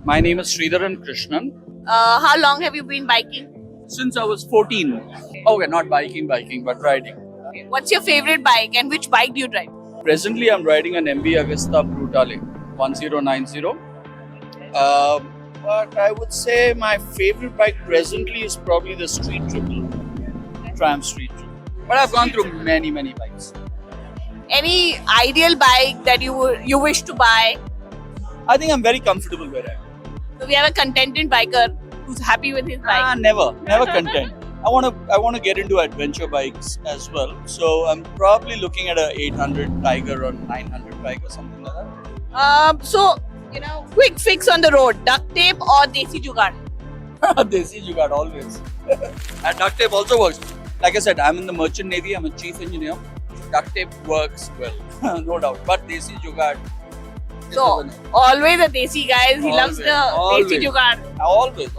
My name is Sridharan Krishnan. How long have you been biking? Since I was 14. Okay, not biking, but riding. What's your favorite bike and which bike do you drive? Presently, I'm riding an MB Agusta Brutale 1090. But I would say my favorite bike presently is probably the Street Triple, Triumph Street Triple. But I've gone through many bikes. Any ideal bike that you wish to buy? I think I'm very comfortable where I am. So we have a contented biker who's happy with his bike. Never content. I want to get into adventure bikes as well. So I'm probably looking at a 800 Tiger or 900 Tiger, something like that. So, quick fix on the road, duct tape or desi jugaad? Desi jugaad always. And duct tape also works. Like I said, I'm in the Merchant Navy. I'm a chief engineer. Duct tape works well, no doubt. But desi jugaad. So always a desi guys. He loves the desi jugaad. Always.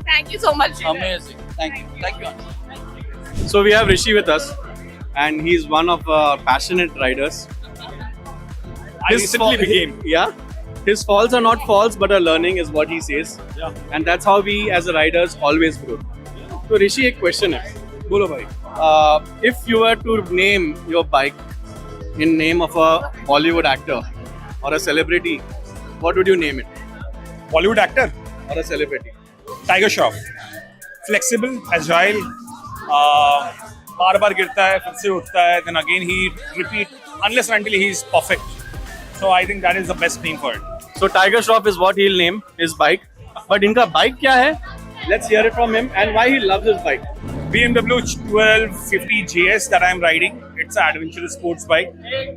Thank you so much. Amazing. Thank you. Anshul. So we have Rishi with us, and he's one of our passionate riders. I recently became. Yeah. His falls are not falls, but a learning is what he says. Yeah. And that's how we as riders always grow. So Rishi, एक question है. बोलो भाई. If you were to name your bike in name of a Bollywood actor or a celebrity, what would you name it? Bollywood actor. Or a celebrity? Tiger Shroff. Flexible, agile. बार गिरता है, फिर से उठता है. Then again he repeat unless and until he is perfect. So I think that is the best name for it. So Tiger Shroff is what he'll name his bike. But इनका bike क्या है? Let's hear it from him and why he loves his bike. BMW 1250 JS that I'm riding. It's an adventurous sports bike.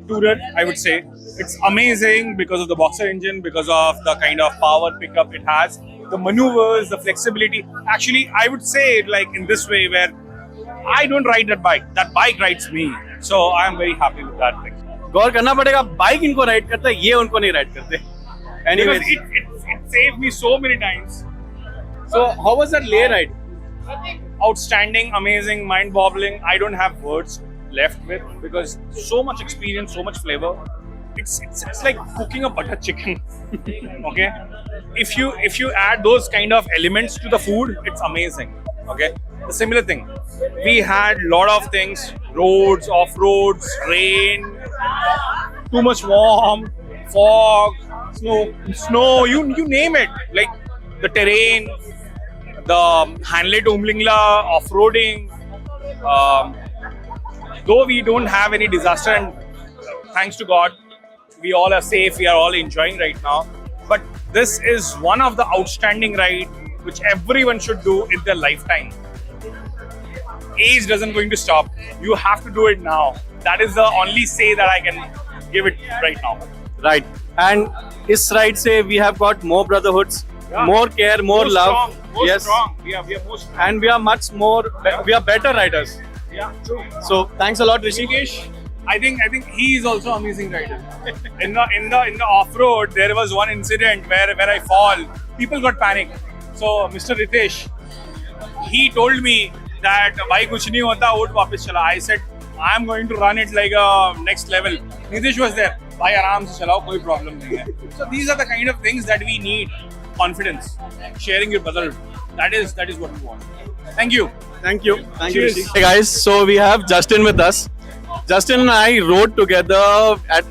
Tourer, I would say. It's amazing because of the boxer engine, because of the kind of power pickup it has, the maneuvers, the flexibility. Actually, I would say it like in this way where I don't ride that bike. That bike rides me. So I'm very happy with that thing. गौर करना पड़ेगा bike इनको ride करता है ये उनको नहीं ride करते. Anyways, Because it saved me so many times. so how was that Leh ride? Outstanding, amazing, mind-boggling. I don't have words left with because so much experience, so much flavor. It's like cooking a butter chicken. Okay, if you add those kind of elements to the food, it's amazing. Okay, the similar thing. We had lot of things: roads, off-roads, rain, too much warm, fog, snow. You name it. Like the terrain, the Hanle to Umlingla off-roading. Though we don't have any disaster, and thanks to God, we all are safe. We are all enjoying right now. But this is one of the outstanding ride which everyone should do in their lifetime. Age doesn't going to stop. You have to do it now. That is the only say that I can give it right now. Right. And इस ride से we have got more brotherhoods, Yeah. more care, more love. Strong, more Yes. strong. We are more strong. And we are much more. We are better riders. Yeah, true. So thanks a lot, Rishikesh. I think he is also amazing rider. in the off road, there was one incident where I fall. People got panicked. So Mr. Ritesh, he told me that bhai kuch nahi hota, uth वापस चला. I said I am going to run it like a next level. Nitish was there. Bhai आराम से चलाओ, कोई problem नहीं है. So these are the kind of things that we need. Confidence, sharing your brother. That is what we want. Thank you. Thank you. Thank you, Cheers. Rishi. Hey guys, so we have Justin with us. Justin and I rode together at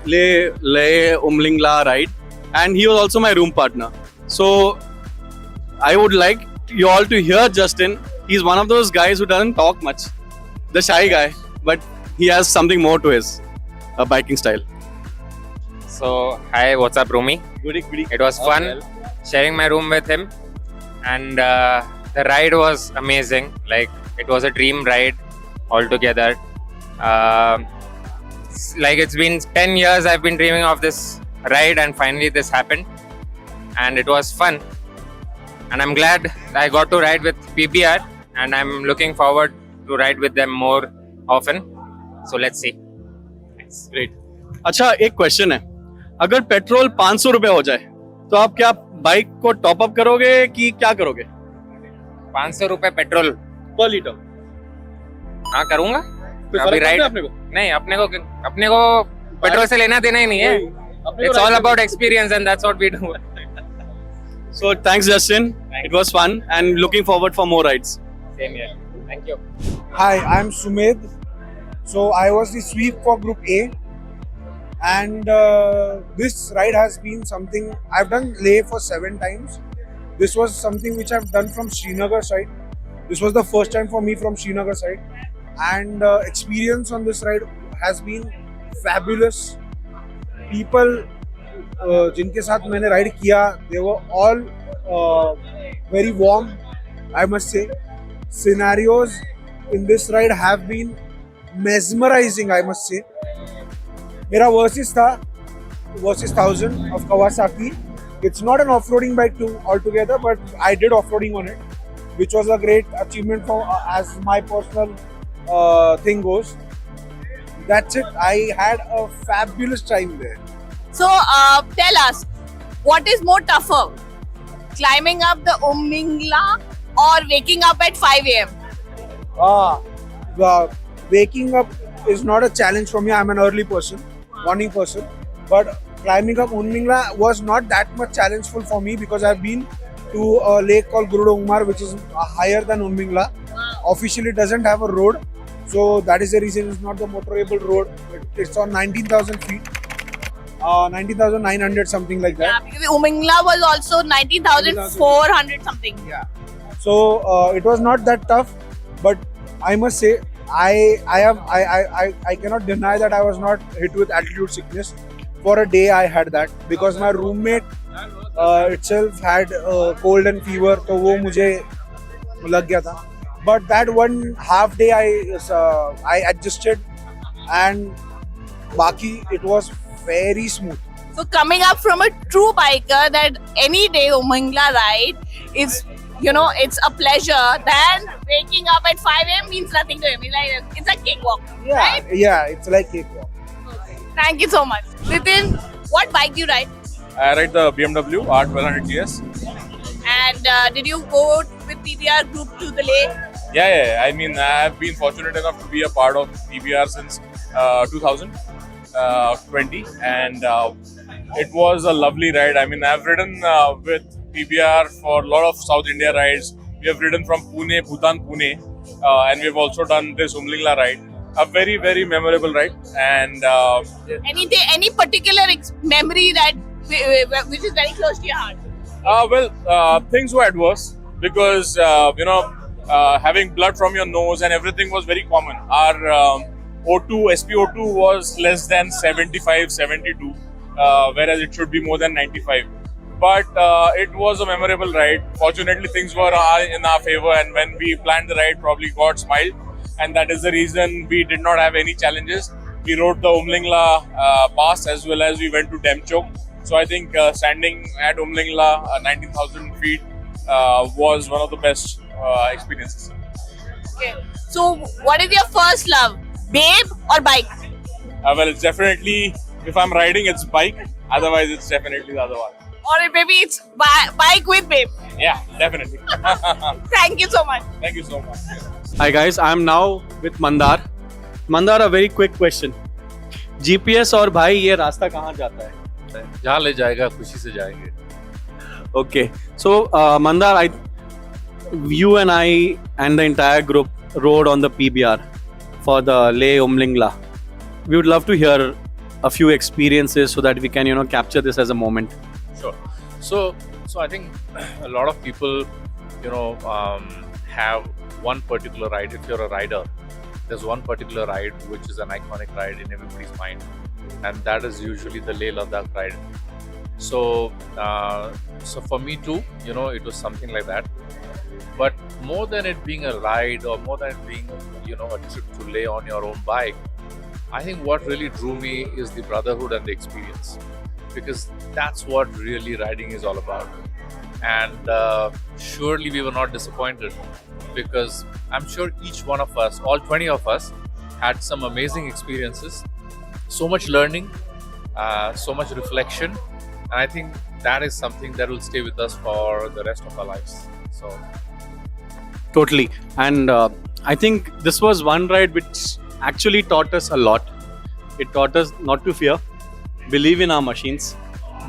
Leh Umlingla ride, and he was also my room partner. So I would like you all to hear Justin. He's one of those guys who doesn't talk much, the shy guy, but he has something more to his biking style. So, hi, what's up, Rumi? Goody. It was fun sharing my room with him, and the ride was amazing. Like, it was a dream ride altogether. Like, it's been 10 years I've been dreaming of this ride, and finally this happened, and it was fun. And I'm glad I got to ride with PBR, and I'm looking forward to ride with them more often. So let's see. Thanks. Great. अच्छा, एक question है. अगर petrol 500 रुपए हो जाए तो आप क्या बाइक को टॉप अप करोगे कि क्या करोगे? 500 रुपए पेट्रोल पर लीटर. हाँ करूंगा. कोई अभी फर्क राइड पड़ता है अपने को? नहीं, अपने को पेट्रोल से लेना देना ही नहीं है. अपने को It's all ride about experience and that's what we do. So thanks, Justin. It was fun and looking forward for more rides. Same here. Thank you. Hi, I'm Sumedh. So I was the sweep for Group A, and this ride has been something I've done Leh for 7 times. This was something which I've done from Srinagar side. This was the first time for me from Srinagar side, and experience on this ride has been fabulous. People जिनके साथ मैंने ride किया, they were all very warm, I must say. Scenarios in this ride have been mesmerizing, I must say. मेरा versus था versus 1000 of Kawasaki. It's not an off-roading bike too altogether, but I did off-roading on it, which was a great achievement for as my personal thing goes. That's it. I had a fabulous time there. So, tell us, what is more tougher, climbing up the Umlingla or waking up at 5 a.m.? Waking up is not a challenge for me. I'm an early person, morning person. But climbing up Umlingla was not that much challengeful for me because I've been to a lake called Gurudongmar, which is higher than Umlingla. Officially, it doesn't have a road, so that is the reason it's not the motorable road. It's on 19,000 feet. 19,900 something like Yeah, that. because Umlingla was also 19,400 something. Yeah. So it was not that tough, but I must say I cannot deny that I was not hit with altitude sickness. For a day I had that because my roommate itself had cold and fever, तो वो मुझे लग गया था. But that 1.5 day I adjusted, and बाकी it was very smooth. So coming up from a true biker, that any day Umlingla ride is, it's a pleasure. Then waking up at 5 a.m. means nothing to him. It's a cakewalk, right? Yeah, it's like cakewalk. Thank you so much. Nitin, what bike do you ride? I ride the BMW R1200 GS. And did you go with PBR group to the lake? Yeah. I mean, I've been fortunate enough to be a part of PBR since 2020, and it was a lovely ride. I mean, I've ridden with PBR for a lot of South India rides. We have ridden from Pune, Bhutan, Pune, and we've also done this Umlingla ride. A very, very memorable ride. And Any particular memory that which is very close to your heart? things were adverse because having blood from your nose and everything was very common. Our SpO2 was less than 75, 72, whereas it should be more than 95. But it was a memorable ride. Fortunately, things were in our favor, and when we planned the ride, probably God smiled, and that is the reason we did not have any challenges. We rode the Umlingla pass as well as we went to Demchok. So I think standing at Umlingla, 19,000 feet, was one of the best experiences. Okay. So what is your first love, babe or bike? Well, it's definitely, if I'm riding, it's bike. Otherwise, it's definitely the other one. Or maybe it's bike with babe. Yeah, definitely. Thank you so much. Thank you so much. Hi guys, I'm now with Mandar. Mandar, a very quick question. GPS और भाई ये रास्ता कहाँ जाता है? जहाँ ले जाएगा खुशी से जाएंगे. Okay, so Mandar, you and I and the entire group rode on the PBR for the Leh Umlingla. We would love to hear a few experiences so that we can capture this as a moment. Sure. So I think a lot of people, have one particular ride. If you're a rider, there's one particular ride which is an iconic ride in everybody's mind, and that is usually the Leh Ladakh ride. So for me too, it was something like that. But more than it being a ride or more than it being, a trip to Leh on your own bike, I think what really drew me is the brotherhood and the experience, because that's what really riding is all about. And surely we were not disappointed, because I'm sure each one of us, all 20 of us, had some amazing experiences, so much learning, so much reflection, and I think that is something that will stay with us for the rest of our lives. So Totally. And I think this was one ride which actually taught us a lot. It taught us not to fear, believe in our machines.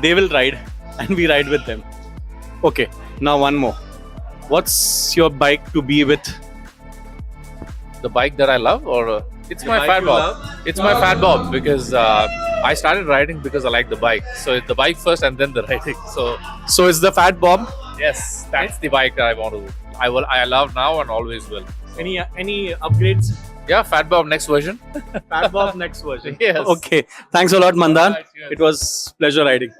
They will ride and we ride with them. Okay, now one more. What's your bike to be with? The bike that I love, or it's The my bike Fat you Bob. love? It's my Fat Bob because I started riding because I like the bike. So it's the bike first and then the riding. So So it's the Fat Bob. yes, that's the bike that I want to. I love now and always will. Any upgrades? Yeah, Fat Bob next version. Fat Bob next version. Yes. Okay. Thanks a lot, Mandan. Alright, cheers. It was pleasure riding.